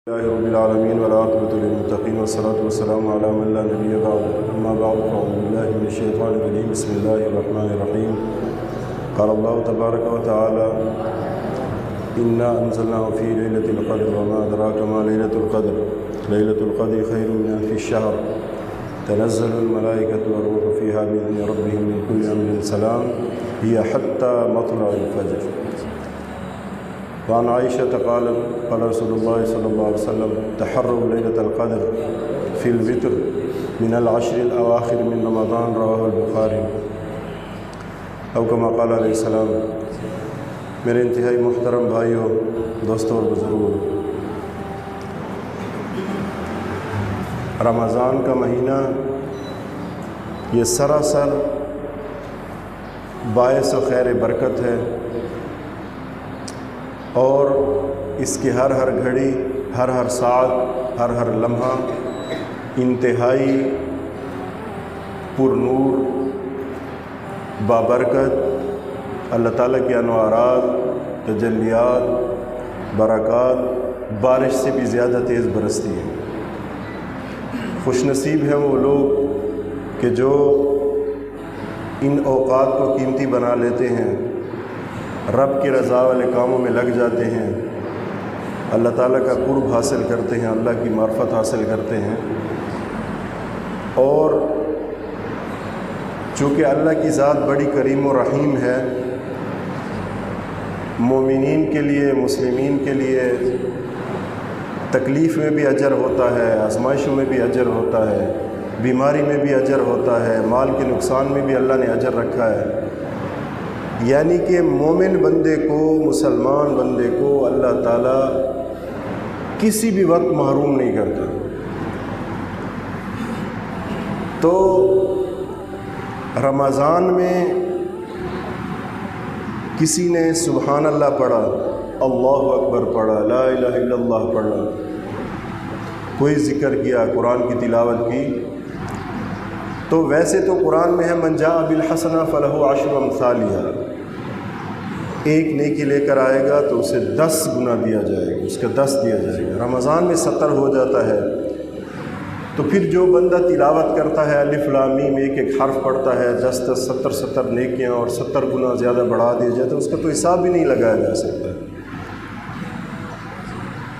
اللہ رب العالمین والعاقبۃ للمتقین والصلاۃ والسلام علی من لا نبی بعد اما بعد فاعوذ باللہ من الشیطان الرجیم بسم اللہ الرحمن الرحیم قال اللہ تبارک و تعالی انا انزلناه فی لیلۃ القدر وما ادراک ما لیلۃ القدر لیلۃ القدر خیر من الف الشہر تنزل الملائکۃ والروح فیہا بإذن ربهم من کل امر سلام ہی حتی مطلع الفجر. وعن عائشة قالت قال رسول الله صلى الله عليه وسلم تحروا ليلة القدر في الوتر من العشر الأواخر من رمضان رواه البخاری او كما قال علیہ السلام. میرے انتہائی محترم بھائیوں، دوستوں اور بزرگوں، رمضان کا مہینہ یہ سراسر باعث و خیر برکت ہے، اور اس کی ہر گھڑی، ہر ساعت، ہر لمحہ انتہائی پر نور، بابرکت، اللہ تعالیٰ کے انوارات، تجلیات، برکات بارش سے بھی زیادہ تیز برستی ہے. خوش نصیب ہیں وہ لوگ کہ جو ان اوقات کو قیمتی بنا لیتے ہیں، رب کی رضا والے کاموں میں لگ جاتے ہیں، اللہ تعالیٰ کا قرب حاصل کرتے ہیں، اللہ کی معرفت حاصل کرتے ہیں. اور چونکہ اللہ کی ذات بڑی کریم و رحیم ہے، مومنین کے لیے، مسلمین کے لیے تکلیف میں بھی اجر ہوتا ہے، آزمائشوں میں بھی اجر ہوتا ہے، بیماری میں بھی اجر ہوتا ہے، مال کے نقصان میں بھی اللہ نے اجر رکھا ہے. یعنی کہ مومن بندے کو، مسلمان بندے کو اللہ تعالیٰ کسی بھی وقت محروم نہیں کرتا. تو رمضان میں کسی نے سبحان اللہ پڑھا، اللہ اکبر پڑھا، لا الہ الا اللہ پڑھا، کوئی ذکر کیا، قرآن کی تلاوت کی، تو ویسے تو قرآن میں ہے من جاء بالحسنہ فلہ عشر امثالھا، ایک نیکی لے کر آئے گا تو اسے 10 گنا دیا جائے گا، اس کا 10 دیا جائے گا. رمضان میں 70 ہو جاتا ہے. تو پھر جو بندہ تلاوت کرتا ہے، الف لام میم ایک حرف پڑھتا ہے، 10 70 نیکیاں اور 70 گنا زیادہ بڑھا دیا جاتا ہے، اس کا تو حساب بھی نہیں لگایا جا سکتا.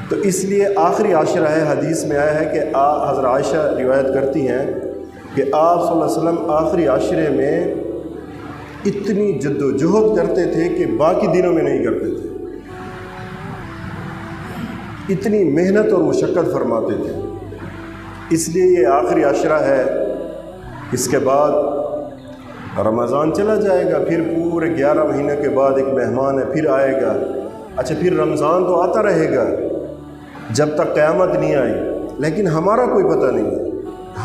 تو اس لیے آخری عشرہ ہے، حدیث میں آیا ہے کہ حضرت عائشہ روایت کرتی ہیں کہ آپ صلی اللہ علیہ وسلم آخری عشرے میں اتنی جد و جہد کرتے تھے کہ باقی دنوں میں نہیں کرتے تھے، اتنی محنت اور مشقت فرماتے تھے. اس لیے یہ آخری عشرہ ہے. اس کے بعد رمضان چلا جائے گا، پھر پورے 11 مہینے کے بعد ایک مہمان ہے، پھر آئے گا. اچھا، پھر رمضان تو آتا رہے گا جب تک قیامت نہیں آئی، لیکن ہمارا کوئی پتہ نہیں ہے،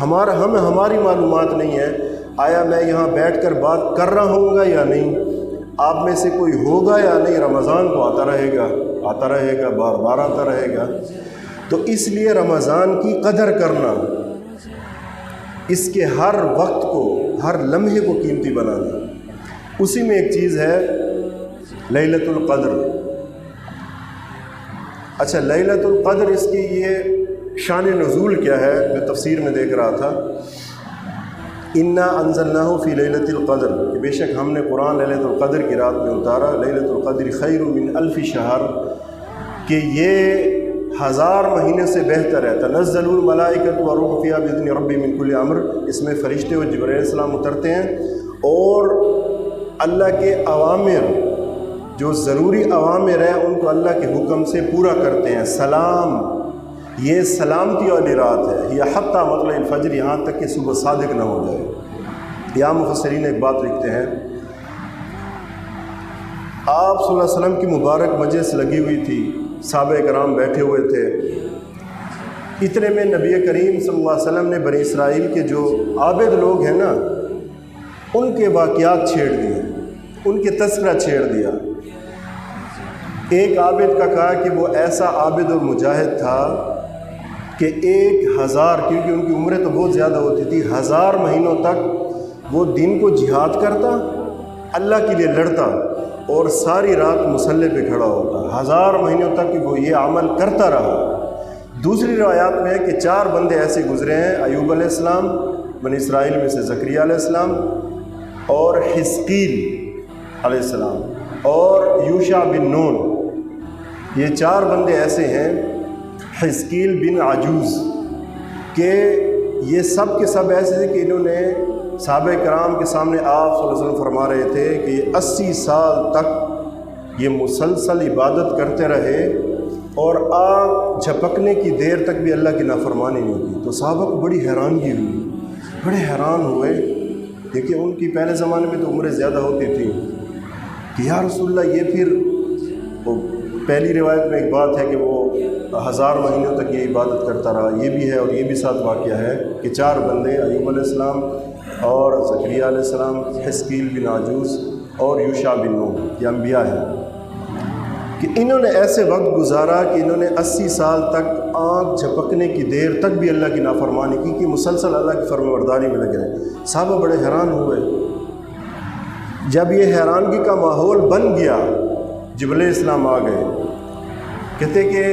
ہماری معلومات نہیں ہے آیا میں یہاں بیٹھ کر بات کر رہا ہوں گا یا نہیں، آپ میں سے کوئی ہوگا یا نہیں. رمضان تو آتا رہے گا، بار بار آتا رہے گا. تو اس لیے رمضان کی قدر کرنا، اس کے ہر وقت کو، ہر لمحے کو قیمتی بنانا، اسی میں ایک چیز ہے لیلۃ القدر. اچھا، لیلۃ القدر، اس کی یہ شان نزول کیا ہے؟ میں تفسیر میں دیکھ رہا تھا، انا انزلناہ فی لیلۃ القدر، کہ بے شک ہم نے قرآن لیلۃ القدر کی رات میں اتارا. لیلۃ القدر خیر من الف شہر، کہ یہ 1000 مہینے سے بہتر ہے. تنزل الملائکۃ والروح فیہا بإذن ربہم من کل امر، اس میں فرشتے و جبرائیل علیہ السلام اترتے ہیں اور اللہ کے اوامر، جو ضروری اوامر ہیں، ان کو اللہ کے حکم سے پورا کرتے ہیں. سلام، یہ سلامتی والی رات ہے. یہ حتی مطلع الفجر، یہاں تک کہ صبح صادق نہ ہو جائے. یا مفسرین ایک بات لکھتے ہیں، آپ صلی اللہ علیہ وسلم کی مبارک مجلس لگی ہوئی تھی، صحابہ کرام بیٹھے ہوئے تھے. اتنے میں نبی کریم صلی اللہ علیہ وسلم نے بنی اسرائیل کے جو عابد لوگ ہیں نا، ان کے واقعات چھیڑ دیے، ان کے تذکرہ چھیڑ دیا. ایک عابد کا کہا کہ وہ ایسا عابد اور مجاہد تھا کہ 1000، کیونکہ ان کی عمریں تو بہت زیادہ ہوتی تھی، 1000 مہینوں تک وہ دین کو جہاد کرتا، اللہ کے لیے لڑتا، اور ساری رات مصلی پہ کھڑا ہوتا. 1000 مہینوں تک وہ یہ عمل کرتا رہا. دوسری روایات میں ہے کہ 4 بندے ایسے گزرے ہیں، ایوب علیہ السلام، بنی اسرائیل میں سے زکریا علیہ السلام، اور حزقیل علیہ السلام، اور یوشع بن نون۔ یہ 4 بندے ایسے ہیں، حزقیل بن عجوز، کہ یہ سب کے سب ایسے تھے کہ انہوں نے صحابہ کرام کے سامنے آپ صلی اللہ علیہ وسلم فرما رہے تھے کہ یہ 80 سال تک یہ مسلسل عبادت کرتے رہے اور آگ جھپکنے کی دیر تک بھی اللہ کی نافرمانی نہیں کی۔ تو صحابہ کو بڑی حیرانگی ہوئی، بڑے حیران ہوئے، دیکھیں ان کی پہلے زمانے میں تو عمریں زیادہ ہوتی تھیں کہ یا رسول اللہ یہ پھر وہ پہلی روایت میں ایک بات ہے کہ وہ 1000 مہینوں تک یہ عبادت کرتا رہا، یہ بھی ہے، اور یہ بھی ساتھ واقعہ ہے کہ 4 بندے ایوب علیہ السلام اور زکریا علیہ السلام، حزقیل بن عجوز اور یوشع بن نون، یہ انبیاء ہیں، کہ انہوں نے ایسے وقت گزارا کہ انہوں نے 80 سال تک آنکھ جھپکنے کی دیر تک بھی اللہ کی نافرمانی کی، کہ مسلسل اللہ کی فرمانبرداری میں لگے رہے۔ صحابہ بڑے حیران ہوئے۔ جب یہ حیرانگی کا ماحول بن گیا، جبرائیل علیہ السلام آ گئے، کہتے کہ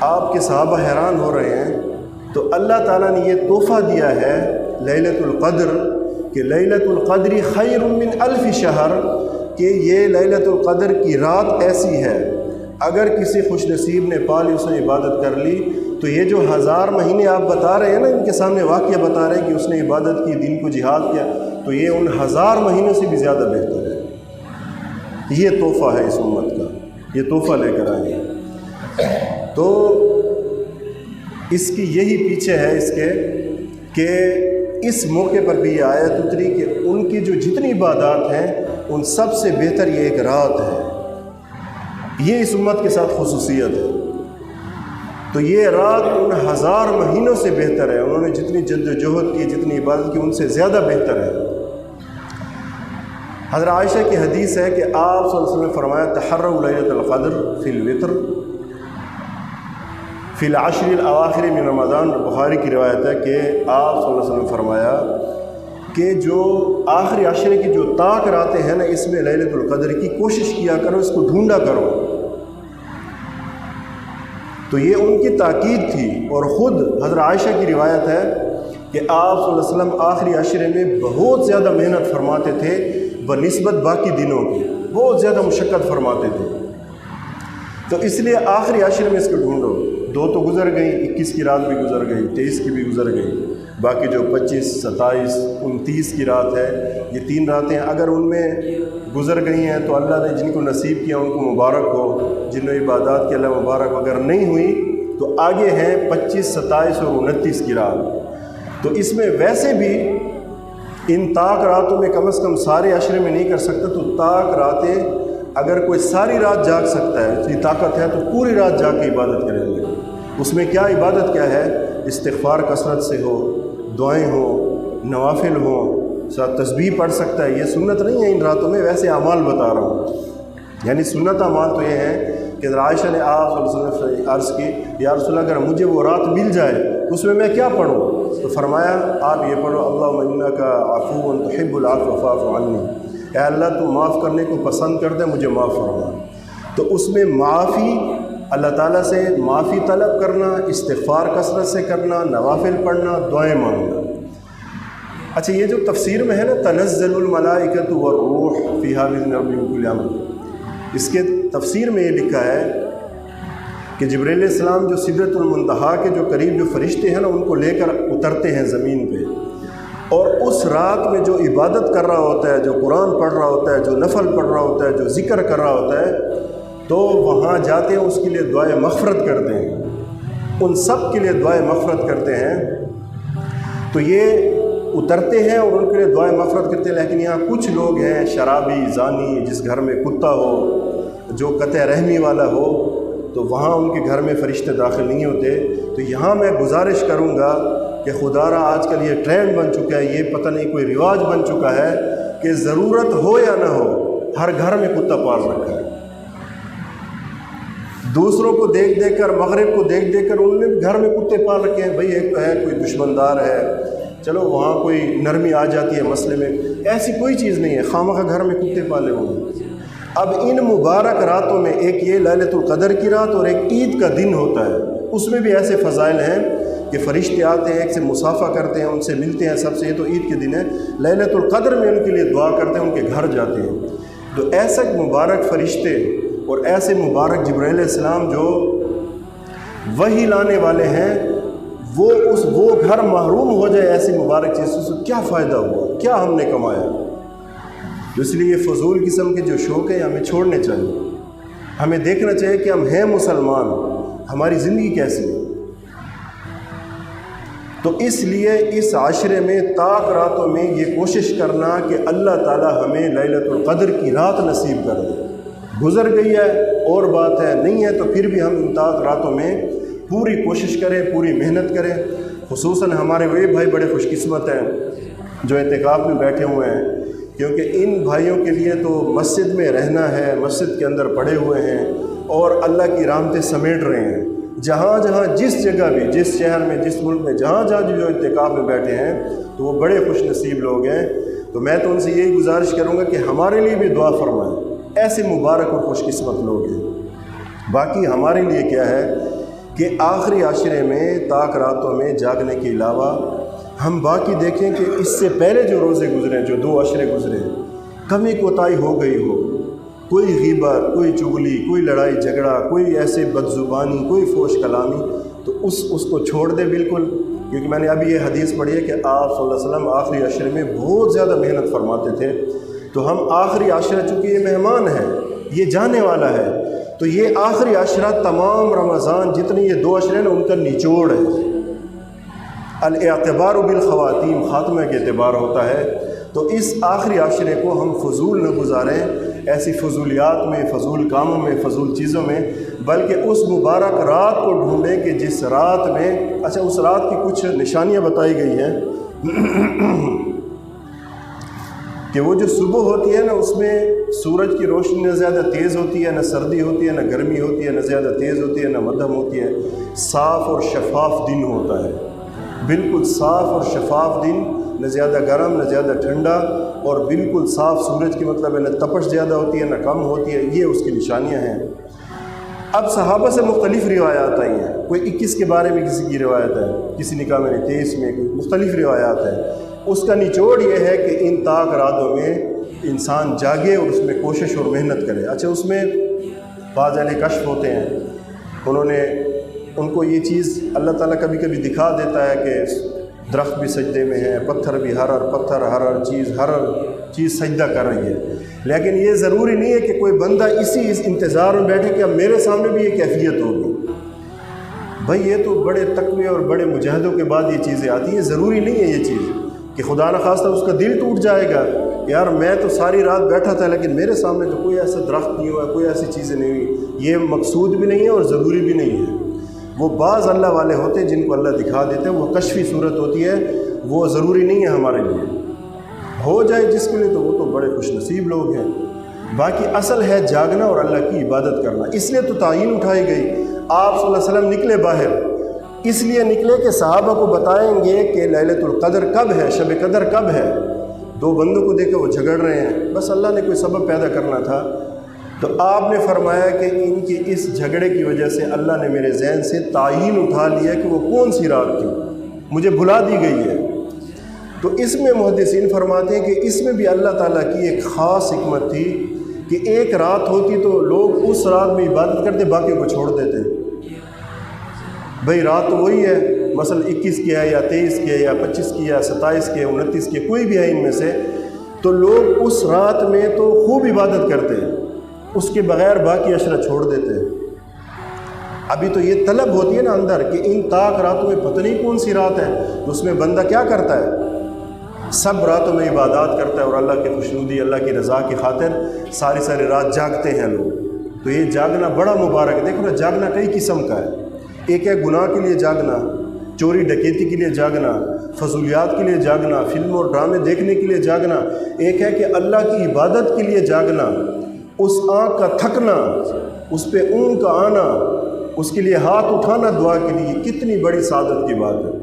آپ کے صحابہ حیران ہو رہے ہیں، تو اللہ تعالیٰ نے یہ تحفہ دیا ہے لیلۃ القدر، کہ لیلۃ القدر خیر من 1000 شہر، کہ یہ لیلۃ القدر کی رات ایسی ہے اگر کسی خوش نصیب نے پا لی، اس نے عبادت کر لی، تو یہ جو 1000 مہینے آپ بتا رہے ہیں نا، ان کے سامنے واقعہ بتا رہے ہیں کہ اس نے عبادت کی، دین کو جہاد کیا، تو یہ ان 1000 مہینوں سے بھی زیادہ بہتر ہے۔ یہ تحفہ ہے اس امت کا، یہ تحفہ لے کر آئے ہیں۔ تو اس کی یہی پیچھے ہے اس کے کہ اس موقع پر بھی یہ آیت اتری کہ ان کی جو جتنی عبادات ہیں ان سب سے بہتر یہ ایک رات ہے، یہ اس امت کے ساتھ خصوصیت ہے۔ تو یہ رات ان 1000 مہینوں سے بہتر ہے، انہوں نے جتنی جد و جہد کی، جتنی عبادت کی، ان سے زیادہ بہتر ہے۔ حضرت عائشہ کی حدیث ہے کہ آپ صلی اللہ علیہ وسلم نے فرمایا تحروا لیلۃ القدر فی الوتر فی العشر الاواخر من رمضان، بخاری کی روایت ہے کہ آپ صلی اللہ علیہ وسلم نے فرمایا کہ جو آخری عشرے کی جو طاق راتیں ہیں نا، اس میں لیلۃ القدر کی کوشش کیا کرو، اس کو ڈھونڈا کرو۔ تو یہ ان کی تاکید تھی، اور خود حضرت عائشہ کی روایت ہے کہ آپ صلی اللہ علیہ وسلم آخری عشرے میں بہت زیادہ محنت فرماتے تھے بنسبت باقی دنوں کی، بہت زیادہ مشقت فرماتے تھے۔ تو اس لیے آخری عشرے میں اس کو ڈھونڈو۔ 2 تو گزر گئی، 21 کی رات بھی گزر گئی، 23 کی بھی گزر گئی، باقی جو 25، 27، 29 کی رات ہے، یہ 3 راتیں اگر ان میں گزر گئی ہیں تو اللہ نے جن کو نصیب کیا ان کو مبارک ہو، جن نے عبادات کی اللہ مبارک، اگر نہیں ہوئی تو آگے ہیں 25، 27 اور 29 کی رات۔ تو اس میں ویسے بھی ان طاق راتوں میں کم از کم سارے عشرے میں نہیں کر سکتا، تو طاق راتیں اگر کوئی ساری رات جاگ سکتا ہے، اس کی طاقت ہے، تو پوری رات جاگ کے عبادت کریں گے۔ اس میں کیا عبادت کیا ہے؟ استغفار کثرت سے ہو، دعائیں ہوں، نوافل ہوں، ساتھ تسبیح پڑھ سکتا ہے۔ یہ سنت نہیں ہے ان راتوں میں، ویسے اعمال بتا رہا ہوں۔ یعنی سنت اعمال تو یہ ہے کہ عائشہ نے آپ صلی اللہ علیہ وسلم سے عرض کی، یا رسول اللہ اگر مجھے وہ رات مل جائے اس میں کیا پڑھوں؟ تو فرمایا آپ یہ پڑھو اللہم انک عفو تحب العفو فاعف عنی، اے اللہ تو معاف کرنے کو پسند کر دے، مجھے معاف فرما۔ تو اس میں معافی، اللہ تعالیٰ سے معافی طلب کرنا، استغفار کثرت سے کرنا، نوافل پڑھنا، دعائیں مانگنا۔ اچھا، یہ جو تفسیر میں ہے نا تنزل الملائکۃ والروح فیہا بإذن ربہم من کل امر، اس کے تفسیر میں یہ لکھا ہے کہ جبرائیل علیہ السلام جو سدرۃ المنتہا کے جو قریب جو فرشتے ہیں نا، ان کو لے کر اترتے ہیں زمین پہ، اور اس رات میں جو عبادت کر رہا ہوتا ہے، جو قرآن پڑھ رہا ہوتا ہے، جو نفل پڑھ رہا ہوتا ہے، جو ذکر کر رہا ہوتا ہے، تو وہاں جاتے ہیں، اس کے لیے دعائیں مغفرت کرتے ہیں، ان سب کے لیے دعائیں مغفرت کرتے ہیں۔ تو یہ اترتے ہیں اور ان کے لیے دعائیں مغفرت کرتے ہیں، لیکن یہاں کچھ لوگ ہیں شرابی، زانی، جس گھر میں کتا ہو، جو قطع رحمی والا ہو، تو وہاں ان کے گھر میں فرشتے داخل نہیں ہوتے۔ تو یہاں میں گزارش کروں گا کہ خدا را آج کل یہ ٹرینڈ بن چکا ہے، یہ پتہ نہیں کوئی رواج بن چکا ہے کہ ضرورت ہو یا نہ ہو ہر گھر میں کتا پال رکھا ہے۔ دوسروں کو دیکھ دیکھ کر، مغرب کو دیکھ دیکھ کر انہوں نے بھی گھر میں کتے پال رکھے ہیں۔ بھئی ایک تو ہے کوئی دشمندار ہے، چلو وہاں کوئی نرمی آ جاتی ہے مسئلے میں، ایسی کوئی چیز نہیں ہے، خواہ گھر میں کتے پالے ہوئے ہیں۔ اب ان مبارک راتوں میں ایک یہ لیلۃ القدر کی رات اور ایک عید کا دن ہوتا ہے، اس میں بھی ایسے فضائل ہیں کہ فرشتے آتے ہیں، ایک سے مصافحہ کرتے ہیں، ان سے ملتے ہیں سب سے. یہ تو عید کے دن ہے. لیلۃ القدر میں ان کے لیے دعا کرتے ہیں، ان کے گھر جاتے ہیں. تو ایسے مبارک فرشتے اور ایسے مبارک جبرائیل علیہ السلام جو وحی لانے والے ہیں، وہ گھر محروم ہو جائے ایسی مبارک چیز سے کیا فائدہ ہوا، کیا ہم نے کمایا؟ اس لیے یہ فضول قسم کے جو شوق ہیں ہمیں چھوڑنے چاہیے. ہمیں دیکھنا چاہیے کہ ہم ہیں مسلمان، ہماری زندگی کیسی ہے. تو اس لیے اس عاشرے میں طاق راتوں میں یہ کوشش کرنا کہ اللہ تعالی ہمیں لیلۃ القدر کی رات نصیب کر دے. گزر گئی ہے اور بات ہے، نہیں ہے تو پھر بھی ہم ان طاق راتوں میں پوری کوشش کریں، پوری محنت کریں. خصوصاً ہمارے وہ بھائی بڑے خوش قسمت ہیں جو اعتکاف میں بیٹھے ہوئے ہیں، کیونکہ ان بھائیوں کے لیے تو مسجد میں رہنا ہے، مسجد کے اندر پڑے ہوئے ہیں اور اللہ کی رحمتیں سمیٹ رہے ہیں. جہاں جہاں جس جگہ بھی، جس شہر میں، جس ملک میں، جہاں جہاں جو اعتکاف میں بیٹھے ہیں تو وہ بڑے خوش نصیب لوگ ہیں. تو میں تو ان سے یہی گزارش کروں گا کہ ہمارے لیے بھی دعا فرمائیں. ایسے مبارک اور خوش قسمت لوگ ہیں. باقی ہمارے لیے کیا ہے کہ آخری عاشرے میں طاق راتوں میں جاگنے کے علاوہ ہم باقی دیکھیں کہ اس سے پہلے جو روزے گزرے، جو 2 عشرے گزرے، کمی کوتاہی ہو گئی ہو، کوئی غیبت، کوئی چغلی، کوئی لڑائی جھگڑا، کوئی ایسے بدزبانی، کوئی فوش کلامی، تو اس کو چھوڑ دے بالکل. کیونکہ میں نے ابھی یہ حدیث پڑھی ہے کہ آپ صلی اللہ علیہ وسلم آخری عشرے میں بہت زیادہ محنت فرماتے تھے. تو ہم آخری عشرہ، چونکہ یہ مہمان ہے، یہ جانے والا ہے، تو یہ آخری عشرہ تمام رمضان جتنے یہ 2 عشرے ہیں نا ان کا نچوڑ ہے. الاعتبار بالخواتیم، خاتمہ کے اعتبار ہوتا ہے. تو اس آخری عشرے کو ہم فضول نہ گزاریں، ایسی فضولیات میں، فضول کاموں میں، فضول چیزوں میں، بلکہ اس مبارک رات کو ڈھونڈیں کہ جس رات میں، اچھا اس رات کی کچھ نشانیاں بتائی گئی ہیں کہ وہ جو صبح ہوتی ہے نا، اس میں سورج کی روشنی نہ زیادہ تیز ہوتی ہے، نہ سردی ہوتی ہے، نہ گرمی ہوتی ہے، نہ زیادہ تیز ہوتی ہے، نہ مدھم ہوتی ہے. صاف اور شفاف دن ہوتا ہے، بالکل صاف اور شفاف دن، نہ زیادہ گرم نہ زیادہ ٹھنڈا، اور بالکل صاف سورج کی مطلب ہے نہ تپش زیادہ ہوتی ہے نہ کم ہوتی ہے. یہ اس کی نشانیاں ہیں. اب صحابہ سے مختلف روایات آئی ہیں. کوئی 21 کے بارے میں کسی کی روایت ہے، کسی نے کہا میں نے 23 میں، کوئی مختلف روایات ہیں. اس کا نچوڑ یہ ہے کہ ان طاق راتوں میں انسان جاگے اور اس میں کوشش اور محنت کرے. اچھا اس میں بعض اہل کشف ہوتے ہیں، ان کو یہ چیز اللہ تعالیٰ کبھی کبھی دکھا دیتا ہے کہ درخت بھی سجدے میں ہے، پتھر بھی، ہر چیز سجدہ کر رہی ہے. لیکن یہ ضروری نہیں ہے کہ کوئی بندہ اس انتظار میں بیٹھے کہ اب میرے سامنے بھی یہ کیفیت ہوگی. بھائی یہ تو بڑے تقوی اور بڑے مجاہدوں کے بعد یہ چیزیں آتی ہیں. ضروری نہیں ہے یہ چیز کہ خدا نخواستہ اس کا دل ٹوٹ جائے گا، یار میں تو ساری رات بیٹھا تھا لیکن میرے سامنے تو کوئی ایسا درخت نہیں ہوا، کوئی ایسی چیزیں نہیں ہوئی. یہ مقصود بھی نہیں ہے اور ضروری بھی نہیں ہے. وہ بعض اللہ والے ہوتے ہیں جن کو اللہ دکھا دیتے ہیں، وہ کشفی صورت ہوتی ہے، وہ ضروری نہیں ہے ہمارے لیے. ہو جائے جس کے لیے تو وہ تو بڑے خوش نصیب لوگ ہیں. باقی اصل ہے جاگنا اور اللہ کی عبادت کرنا. اس لیے تو تعین اٹھائی گئی. آپ صلی اللہ علیہ وسلم نکلے باہر، اس لیے نکلے کہ صحابہ کو بتائیں گے کہ لیلۃ القدر کب ہے، شب قدر کب ہے. 2 بندوں کو دیکھے وہ جھگڑ رہے ہیں، بس اللہ نے کوئی سبب پیدا کرنا تھا. تو آپ نے فرمایا کہ ان کی اس جھگڑے کی وجہ سے اللہ نے میرے ذہن سے تعین اٹھا لیا کہ وہ کون سی رات تھی، مجھے بھلا دی گئی ہے. تو اس میں محدثین فرماتے ہیں کہ اس میں بھی اللہ تعالیٰ کی ایک خاص حکمت تھی کہ ایک رات ہوتی تو لوگ اس رات میں عبادت کرتے، باقی کو چھوڑ دیتے. بھئی رات تو وہی ہے، مثلا 21 کی ہے یا 23 کی ہے یا 25 کی یا 27 کی ہے 29 کی، کوئی بھی ہے ان میں سے، تو لوگ اس رات میں تو خوب عبادت کرتے ہیں، اس کے بغیر باقی عشرہ چھوڑ دیتے ہیں. ابھی تو یہ طلب ہوتی ہے نا اندر کہ ان طاق راتوں میں پتہ نہیں کون سی رات ہے، تو اس میں بندہ کیا کرتا ہے، سب راتوں میں عبادات کرتا ہے اور اللہ کی خوشنودی، اللہ کی رضا کی خاطر ساری رات جاگتے ہیں لوگ. تو یہ جاگنا بڑا مبارک ہے. دیکھو نا، جاگنا کئی قسم کا ہے. ایک ہے گناہ کے لیے جاگنا، چوری ڈکیتی کے لیے جاگنا، فضولیات کے لیے جاگنا، فلم اور ڈرامے دیکھنے کے لیے جاگنا. ایک ہے کہ اللہ کی عبادت کے لیے جاگنا، اس آنکھ کا تھکنا، اس پہ اونگ کا آنا، اس کے لیے ہاتھ اٹھانا دعا کے لیے، کتنی بڑی سعادت کی بات ہے.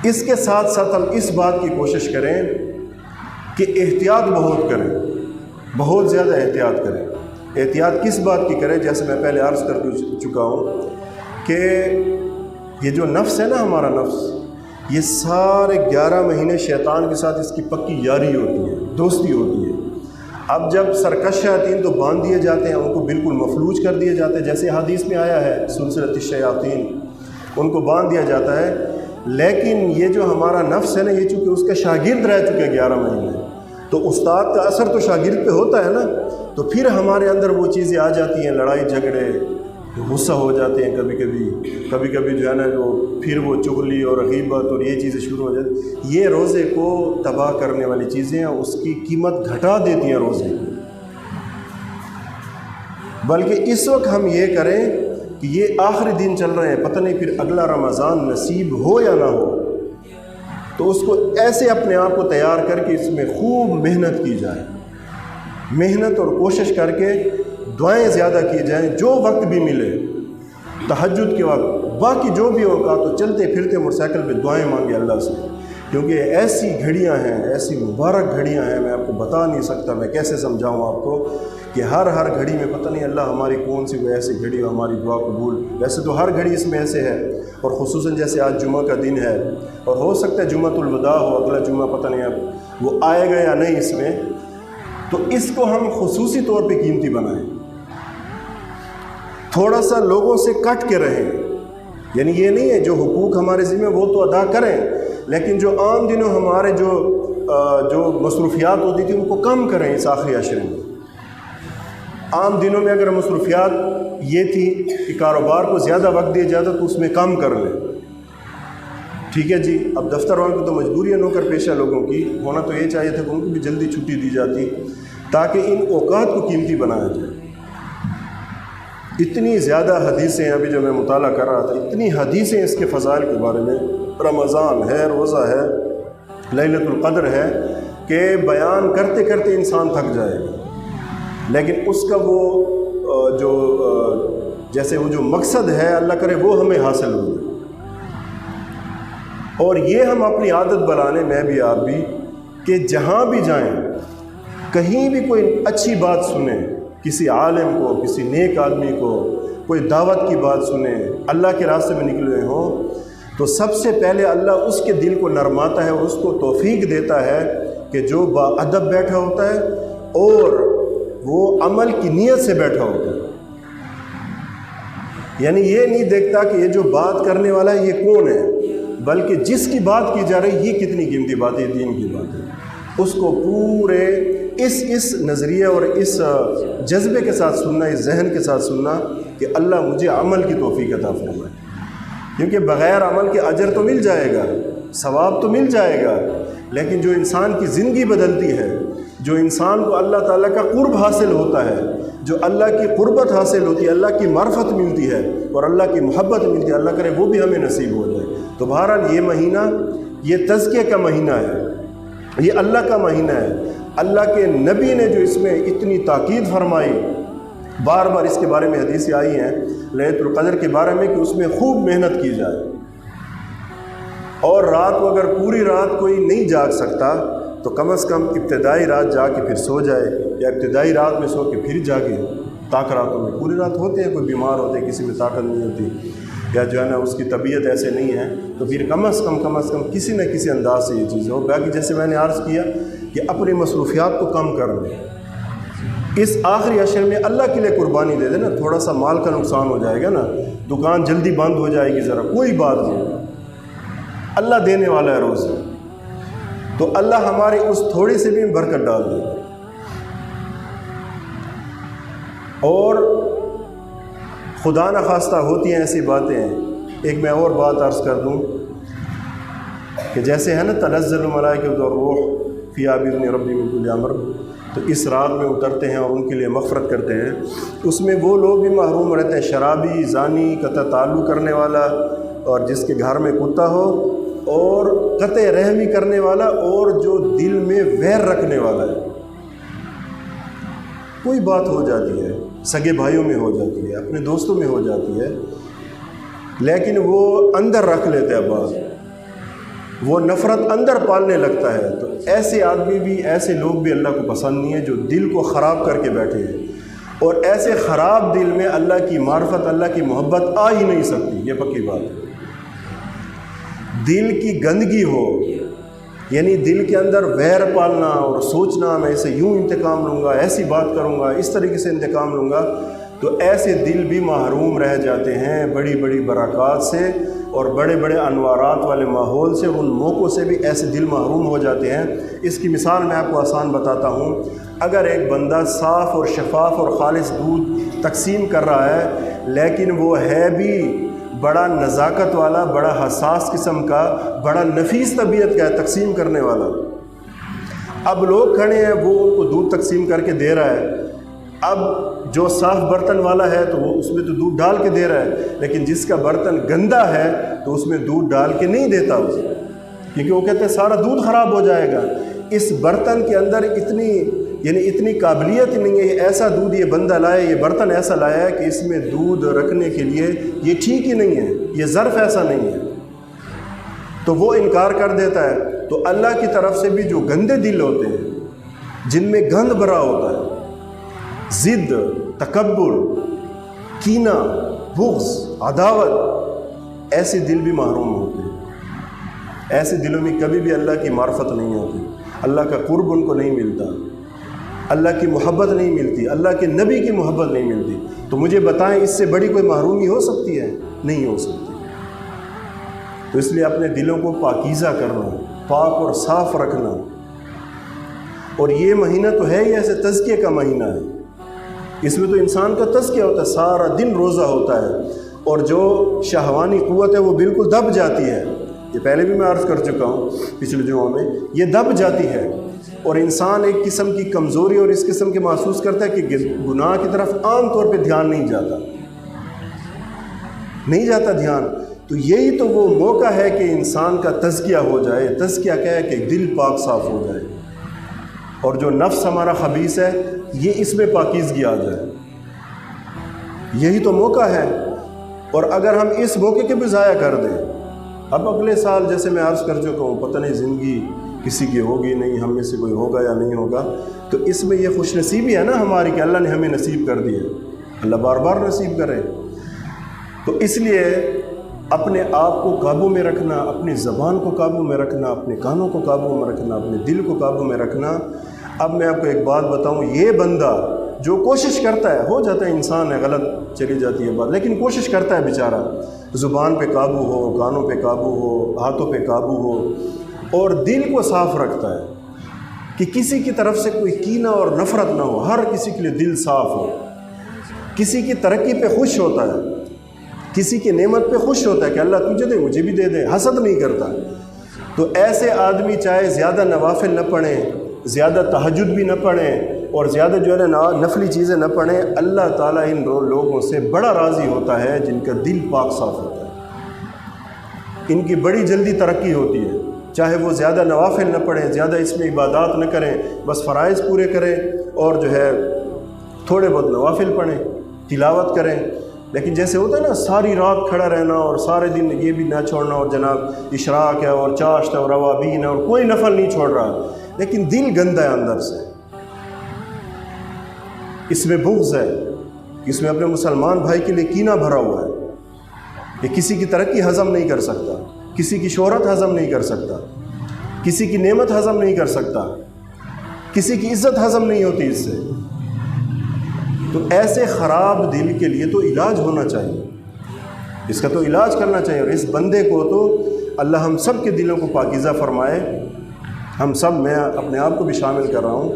اس کے ساتھ ساتھ ہم اس بات کی کوشش کریں کہ احتیاط بہت کریں، بہت زیادہ احتیاط کریں. احتیاط کس بات کی کرے؟ جیسے میں پہلے عرض کر چکا ہوں کہ یہ جو نفس ہے نا، ہمارا نفس، یہ سارے 11 مہینے شیطان کے ساتھ اس کی پکی یاری ہوتی ہے، دوستی ہوتی ہے۔ اب جب سرکش شیاطین تو باندھ دیے جاتے ہیں، ان کو بالکل مفلوج کر دیے جاتے ہیں، جیسے حدیث میں آیا ہے سلسلۃ الشیاطین، ان کو باندھ دیا جاتا ہے۔ لیکن یہ جو ہمارا نفس ہے نا، یہ چونکہ اس کا شاگرد رہ چکے 11 مہینے، تو استاد کا اثر تو شاگرد پہ ہوتا ہے نا، تو پھر ہمارے اندر وہ چیزیں آ جاتی ہیں، لڑائی جھگڑے، غصہ ہو جاتے ہیں کبھی کبھی جو ہے نا، جو پھر وہ چغلی اور غیبت اور یہ چیزیں شروع ہو جاتی۔ یہ روزے کو تباہ کرنے والی چیزیں ہیں، اس کی قیمت گھٹا دیتی ہیں روزے کی۔ بلکہ اس وقت ہم یہ کریں کہ یہ آخری دن چل رہے ہیں، پتہ نہیں پھر اگلا رمضان نصیب ہو یا نہ ہو، تو اس کو ایسے اپنے آپ کو تیار کر کے اس میں خوب محنت کی جائے، محنت اور کوشش کر کے دعائیں زیادہ کی جائیں، جو وقت بھی ملے، تہجد کے وقت، باقی جو بھی اوقات، تو چلتے پھرتے موٹر سائیکل پہ دعائیں مانگے اللہ سے، کیونکہ ایسی گھڑیاں ہیں، ایسی مبارک گھڑیاں ہیں، میں آپ کو بتا نہیں سکتا، میں کیسے سمجھاؤں آپ کو کہ ہر گھڑی میں پتہ نہیں اللہ ہماری کون سی وہ ایسی گھڑی ہو ہماری دعا قبول۔ ویسے تو ہر گھڑی اس میں ایسے ہے، اور خصوصاً جیسے آج جمعہ کا دن ہے، اور ہو سکتا ہے جمعۃ الوداع ہو، اگلا جمعہ پتہ نہیں اب وہ آئے گا یا نہیں اس میں، تو اس کو ہم خصوصی طور پہ قیمتی بنائیں، تھوڑا سا لوگوں سے کٹ کے رہیں، یعنی یہ نہیں ہے جو حقوق ہمارے ذمہ وہ تو ادا کریں، لیکن جو عام دنوں ہمارے جو مصروفیات ہوتی تھی ان کو کم کریں اس آخری عشرے میں۔ عام دنوں میں اگر مصروفیات یہ تھی کہ کاروبار کو زیادہ وقت دیا جاتا تو اس میں کم کر لیں، ٹھیک ہے جی۔ اب دفتر والوں کی تو مجبوری ہے، نوکر پیشہ لوگوں کی ہونا تو یہ چاہیے تھا کہ ان کو بھی جلدی چھٹی دی جاتی تاکہ ان اوقات کو قیمتی بنایا جائے۔ اتنی زیادہ حدیثیں، ابھی جو میں مطالعہ کر رہا تھا، اتنی حدیثیں اس کے فضائل کے بارے میں، رمضان ہے، روزہ ہے، لیلۃ القدر ہے، کہ بیان کرتے کرتے انسان تھک جائے گا، لیکن اس کا وہ جیسے وہ جو مقصد ہے اللہ کرے وہ ہمیں حاصل ہو جائے۔ اور یہ ہم اپنی عادت بنانے، میں بھی آپ بھی، کہ جہاں بھی جائیں کہیں بھی کوئی اچھی بات سنیں، کسی عالم کو، کسی نیک آدمی کو، کوئی دعوت کی بات سنیں، اللہ کے راستے میں نکلے ہوں، تو سب سے پہلے اللہ اس کے دل کو نرماتا ہے اور اس کو توفیق دیتا ہے کہ جو با ادب بیٹھا ہوتا ہے اور وہ عمل کی نیت سے بیٹھا ہوتا ہے، یعنی یہ نہیں دیکھتا کہ یہ جو بات کرنے والا ہے یہ کون ہے، بلکہ جس کی بات کی جا رہی ہے یہ کتنی قیمتی بات ہے، دین کی بات ہے، اس کو پورے اس نظریے اور اس جذبے کے ساتھ سننا، اس ذہن کے ساتھ سننا کہ اللہ مجھے عمل کی توفیق عطا فرمائے، کیونکہ بغیر عمل کے اجر تو مل جائے گا، ثواب تو مل جائے گا، لیکن جو انسان کی زندگی بدلتی ہے، جو انسان کو اللہ تعالیٰ کا قرب حاصل ہوتا ہے، جو اللہ کی قربت حاصل ہوتی ہے، اللہ کی معرفت ملتی ہے اور اللہ کی محبت ملتی ہے، اللہ کرے وہ بھی ہمیں نصیب ہو جائے۔ تو بہرحال یہ مہینہ، یہ تزکیہ کا مہینہ ہے، یہ اللہ کا مہینہ ہے۔ اللہ کے نبی نے جو اس میں اتنی تاکید فرمائی، بار بار اس کے بارے میں حدیثیں آئی ہیں لیلۃ القدر کے بارے میں، کہ اس میں خوب محنت کی جائے، اور رات کو اگر پوری رات کوئی نہیں جاگ سکتا تو کم از کم ابتدائی رات جا کے پھر سو جائے، یا ابتدائی رات میں سو کے پھر جاگے۔ طاقت راتوں میں پوری رات ہوتے ہیں، کوئی بیمار ہوتے ہیں، کسی میں طاقت نہیں ہوتی، یا جو ہے نا اس کی طبیعت ایسے نہیں ہے، تو پھر کم از کم کسی نہ کسی انداز سے یہ چیز ہو۔ باقی جیسے میں نے عرض کیا کہ اپنی مصروفیات کو کم کر لیں، اس آخری عشر میں اللہ کے لیے قربانی دے دیں نا، تھوڑا سا مال کا نقصان ہو جائے گا نا، دکان جلدی بند ہو جائے گی، ذرا کوئی بات نہیں، اللہ دینے والا ہے روز، تو اللہ ہماری اس تھوڑی سے بھی برکت ڈال دے۔ اور خدا نخواستہ ہوتی ہیں ایسی باتیں۔ ایک میں اور بات عرض کر دوں کہ جیسے ہے نا تنزل الملائکۃ والروح فیہا بإذن ربہم من کل امر، تو اس رات میں اترتے ہیں اور ان کے لیے مغفرت کرتے ہیں، اس میں وہ لوگ بھی محروم رہتے ہیں، شرابی، زانی، قطع تعلق کرنے والا، اور جس کے گھر میں کتا ہو، اور قطع رحمی کرنے والا، اور جو دل میں ویر رکھنے والا ہے۔ کوئی بات ہو جاتی ہے، سگے بھائیوں میں ہو جاتی ہے، اپنے دوستوں میں ہو جاتی ہے، لیکن وہ اندر رکھ لیتے ہیں بات، وہ نفرت اندر پالنے لگتا ہے، تو ایسے آدمی بھی، ایسے لوگ بھی اللہ کو پسند نہیں ہے، جو دل کو خراب کر کے بیٹھے ہیں۔ اور ایسے خراب دل میں اللہ کی معرفت، اللہ کی محبت آ ہی نہیں سکتی، یہ پکی بات ہے۔ دل کی گندگی ہو، یعنی دل کے اندر ویر پالنا اور سوچنا میں اسے یوں انتقام لوں گا، ایسی بات کروں گا، اس طریقے سے انتقام لوں گا، تو ایسے دل بھی محروم رہ جاتے ہیں بڑی بڑی برکات سے اور بڑے بڑے انوارات والے ماحول سے، ان موقعوں سے بھی ایسے دل محروم ہو جاتے ہیں۔ اس کی مثال میں آپ کو آسان بتاتا ہوں۔ اگر ایک بندہ صاف اور شفاف اور خالص دودھ تقسیم کر رہا ہے، لیکن وہ ہے بھی بڑا نزاکت والا، بڑا حساس قسم کا، بڑا نفیس طبیعت کا ہے تقسیم کرنے والا، اب لوگ کھڑے ہیں، وہ ان کو دودھ تقسیم کر کے دے رہا ہے، اب جو صاف برتن والا ہے تو وہ اس میں تو دودھ ڈال کے دے رہا ہے، لیکن جس کا برتن گندا ہے تو اس میں دودھ ڈال کے نہیں دیتا اسے، کیونکہ وہ کہتے ہیں سارا دودھ خراب ہو جائے گا۔ اس برتن کے اندر اتنی قابلیت نہیں ہے، یہ ایسا دودھ یہ بندہ لائے، یہ برتن ایسا لایا ہے کہ اس میں دودھ رکھنے کے لیے یہ ٹھیک ہی نہیں ہے، یہ ظرف ایسا نہیں ہے، تو وہ انکار کر دیتا ہے۔ تو اللہ کی طرف سے بھی جو گندے دل ہوتے ہیں، جن میں گند بھرا ہوتا ہے، ضد، تکبر، کینہ، بغض، عداوت، ایسے دل بھی محروم ہوتے ہیں۔ ایسے دلوں میں کبھی بھی اللہ کی معرفت نہیں ہوتی، اللہ کا قرب ان کو نہیں ملتا، اللہ کی محبت نہیں ملتی، اللہ کے نبی کی محبت نہیں ملتی۔ تو مجھے بتائیں اس سے بڑی کوئی محرومی ہو سکتی ہے؟ نہیں ہو سکتی۔ تو اس لیے اپنے دلوں کو پاکیزہ کرنا، پاک اور صاف رکھنا، اور یہ مہینہ تو ہے ہی ایسے تزکیے کا مہینہ ہے، اس میں تو انسان کا تزکیہ ہوتا ہے، سارا دن روزہ ہوتا ہے، اور جو شہوانی قوت ہے وہ بالکل دب جاتی ہے، یہ پہلے بھی میں عرض کر چکا ہوں پچھلے جمعوں میں، یہ دب جاتی ہے، اور انسان ایک قسم کی کمزوری اور اس قسم کے محسوس کرتا ہے کہ گناہ کی طرف عام طور پہ دھیان نہیں جاتا دھیان۔ تو یہی تو وہ موقع ہے کہ انسان کا تزکیہ ہو جائے۔ تزکیہ کیا ہے؟ کہ دل پاک صاف ہو جائے، اور جو نفس ہمارا خبیث ہے یہ اس میں پاکیزگی آ جائے، یہی تو موقع ہے۔ اور اگر ہم اس موقع کے بھی ضائع کر دیں، اب اگلے سال جیسے میں عرض کر چکا ہوں، پتہ نہیں زندگی کسی کی ہوگی نہیں، ہم میں سے کوئی ہوگا یا نہیں ہوگا، تو اس میں یہ خوش نصیبی ہے نا ہماری کہ اللہ نے ہمیں نصیب کر دی ہے، اللہ بار بار نصیب کرے۔ تو اس لیے اپنے آپ کو قابو میں رکھنا، اپنی زبان کو قابو میں رکھنا، اپنے کانوں کو قابو میں رکھنا، اپنے دل کو قابو میں رکھنا۔ اب میں آپ کو ایک بات بتاؤں، یہ بندہ جو کوشش کرتا ہے، ہو جاتا ہے انسان ہے، غلط چلی جاتی ہے بات، لیکن کوشش کرتا ہے بیچارہ، زبان پہ قابو ہو، کانوں پہ قابو ہو، ہاتھوں پہ قابو ہو، اور دل کو صاف رکھتا ہے کہ کسی کی طرف سے کوئی کینہ اور نفرت نہ ہو، ہر کسی کے لیے دل صاف ہو، کسی کی ترقی پہ خوش ہوتا ہے، کسی کی نعمت پہ خوش ہوتا ہے کہ اللہ تجھے دے مجھے بھی دے دے، حسد نہیں کرتا۔ تو ایسے آدمی چاہے زیادہ نوافل نہ پڑھیں، زیادہ تہجد بھی نہ پڑھیں، اور زیادہ جو ہے نا نفلی چیزیں نہ پڑھیں، اللہ تعالیٰ ان لوگوں سے بڑا راضی ہوتا ہے جن کا دل پاک صاف ہوتا ہے، ان کی بڑی جلدی ترقی ہوتی ہے، چاہے وہ زیادہ نوافل نہ پڑھیں، زیادہ اس میں عبادات نہ کریں، بس فرائض پورے کریں، اور جو ہے تھوڑے بہت نوافل پڑھیں، تلاوت کریں۔ لیکن جیسے ہوتا ہے نا ساری رات کھڑا رہنا اور سارے دن یہ بھی نہ چھوڑنا، اور جناب اشراق ہے اور چاشت ہے اور روابین ہے اور کوئی نفل نہیں چھوڑ رہا، لیکن دل گندا ہے اندر سے، اس میں بغض ہے، اس میں اپنے مسلمان بھائی کے لیے کینہ بھرا ہوا ہے، یہ کسی کی ترقی ہضم نہیں کر سکتا، کسی کی شہرت ہضم نہیں کر سکتا، کسی کی نعمت ہضم نہیں کر سکتا، کسی کی عزت ہضم نہیں ہوتی اس سے۔ تو ایسے خراب دل کے لیے تو علاج ہونا چاہیے، اس کا تو علاج کرنا چاہیے، اور اس بندے کو تو اللہ ہم سب کے دلوں کو پاکیزہ فرمائے، ہم سب، میں اپنے آپ کو بھی شامل کر رہا ہوں،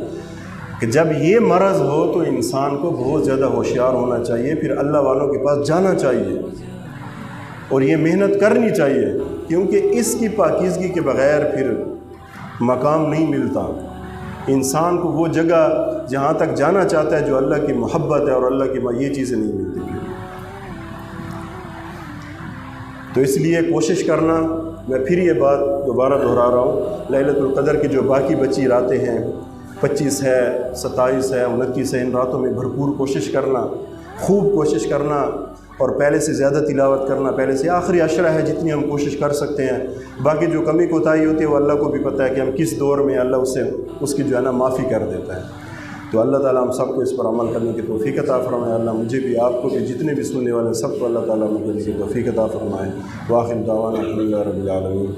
کہ جب یہ مرض ہو تو انسان کو بہت زیادہ ہوشیار ہونا چاہیے، پھر اللہ والوں کے پاس جانا چاہیے اور یہ محنت کرنی چاہیے، کیونکہ اس کی پاکیزگی کے بغیر پھر مقام نہیں ملتا انسان کو، وہ جگہ جہاں تک جانا چاہتا ہے جو اللہ کی محبت ہے اور اللہ کی یہ چیزیں نہیں ملتی پھر۔ تو اس لیے کوشش کرنا، میں پھر یہ بات دوبارہ دہرا رہا ہوں، لیلۃ القدر کی جو باقی بچی راتیں ہیں، 25 ہے، 27 ہے، 29 ہے، ان راتوں میں بھرپور کوشش کرنا، خوب کوشش کرنا، اور پہلے سے زیادہ تلاوت کرنا، پہلے سے آخری عشرہ ہے جتنی ہم کوشش کر سکتے ہیں، باقی جو کمی کوتاہی ہوتی ہے وہ اللہ کو بھی پتہ ہے کہ ہم کس دور میں، اللہ اس کی جو ہے نا معافی کر دیتا ہے۔ تو تو اللہ تعالیٰ ہم سب کو اس پر عمل کرنے کی توفیق عطا فرمائے۔ اللہ مجھے بھی، آپ کو بھی، جتنے بھی سننے والے سب کو اللہ تعالیٰ عمل کرنے کی توفیق عطا فرمائے۔ وآخر دعوانا الحمد للہ رب العالمین۔